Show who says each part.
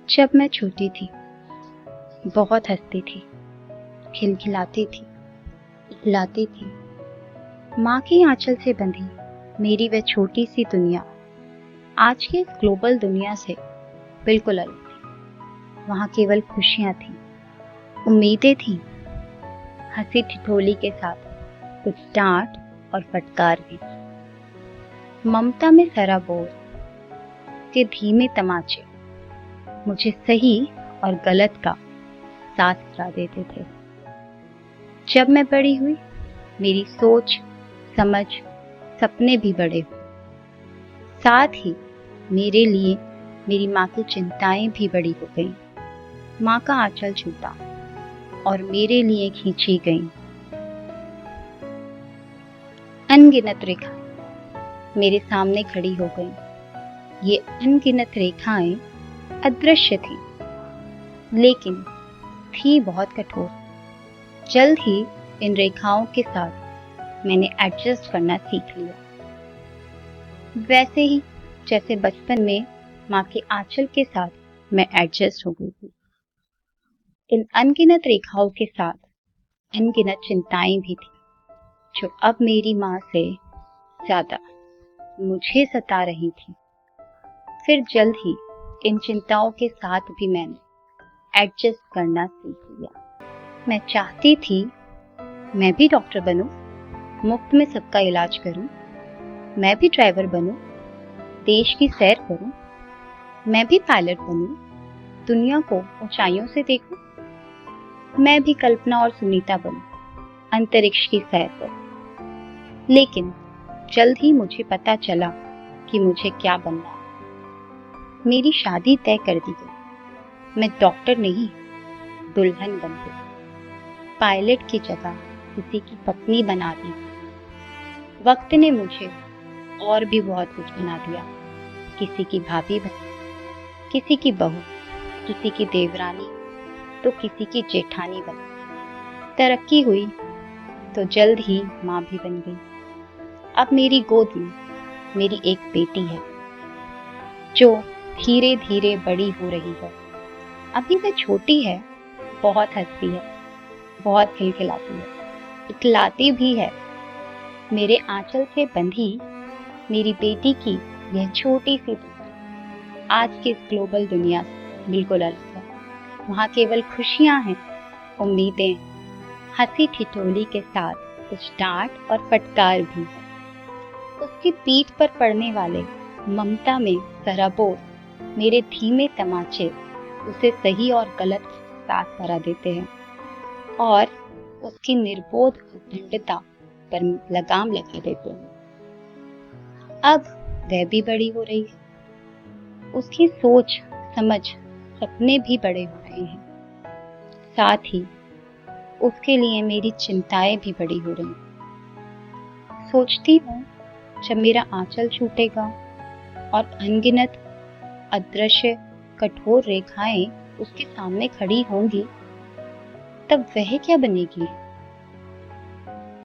Speaker 1: जब मैं छोटी थी, बहुत हंसती थी, खिलखिलाती थी, इकलाती थी। माँ की आंचल से बंधी मेरी वह छोटी सी दुनिया आज की इस ग्लोबल दुनिया से बिल्कुल अलग थी। वहाँ केवल खुशियाँ थीं, उम्मीदें थीं, हंसी ठिठोली के साथ कुछ डांट और फटकार भी। ममता में सराबोर के धीमे तमाचे मुझे सही और गलत का साथ करा देते थे। जब मैं बड़ी हुई, मेरी सोच, समझ, सपने भी बड़े हुए। साथ ही मेरे लिए मेरी माँ की चिंताएं भी बड़ी हो गईं। माँ का आंचल छूटा और मेरे लिए खींची गईं अनगिनत रेखाएं मेरे सामने खड़ी हो गईं। ये अनगिनत रेखाएं अदृश्य थीं, लेकिन थी बहुत कठोर। जल्द ही इन रेखाओं के साथ मैंने एडजस्ट करना सीख लिया, वैसे ही जैसे बचपन में माँ के आंचल के साथ मैं एडजस्ट हो गई थी। इन अनगिनत रेखाओं के साथ अनगिनत चिंताएं भी थी, जो अब मेरी माँ से ज्यादा मुझे सता रही थी। फिर जल्द ही इन चिंताओं के साथ भी मैंने एडजस्ट करना सीख लिया। मैं चाहती थी मैं भी डॉक्टर बनूं, मुफ्त में सबका इलाज करूं। मैं भी ड्राइवर बनूं, देश की सैर करूं। मैं भी पायलट बनूं, दुनिया को ऊंचाइयों से देखूं। मैं भी कल्पना और सुनीता बनूं, अंतरिक्ष की सैर करूं। लेकिन जल्द ही मुझे पता चला कि मुझे क्या बनना है। मेरी शादी तय कर दी गई। मैं डॉक्टर नहीं, दुल्हन बन गई। पायलट की जगह किसी की पत्नी बना दी। वक्त ने मुझे और भी बहुत कुछ बना दिया। किसी की भाभी बनी, किसी की बहू, किसी की देवरानी, तो किसी की जेठानी बनी। तरक्की हुई तो जल्द ही माँ भी बन गई। अब मेरी गोद में मेरी एक बेटी है, जो धीरे धीरे बड़ी हो रही है। अभी वह छोटी है, बहुत हंसती है, बहुत खिलखिलाती है, इकलाती भी है। मेरे आंचल से बंधी मेरी बेटी की यह छोटी सी दुनिया आज की इस ग्लोबल दुनिया से बिल्कुल अलग है। वहाँ केवल खुशियाँ हैं, उम्मीदें, हंसी ठिठोली के साथ कुछ डांट और फटकार भी है। उसकी पीठ पर पड़ने वाले ममता में सराबोर मेरे धीमे तमाचे उसे सही और गलत साथ करा देते हैं और उसकी निर्बोध उद्दंडता पर लगाम लगा देते हैं। अब वह भी बड़ी हो रही है, उसकी सोच, समझ, सपने भी बड़े हो रहे हैं। साथ ही उसके लिए मेरी चिंताएं भी बड़ी हो रही हैं। सोचती हूँ जब मेरा आंचल छूटेगा और अनगिनत अदृश्य कठोर रेखाएं उसके सामने खड़ी होंगी, तब वह क्या बनेगी।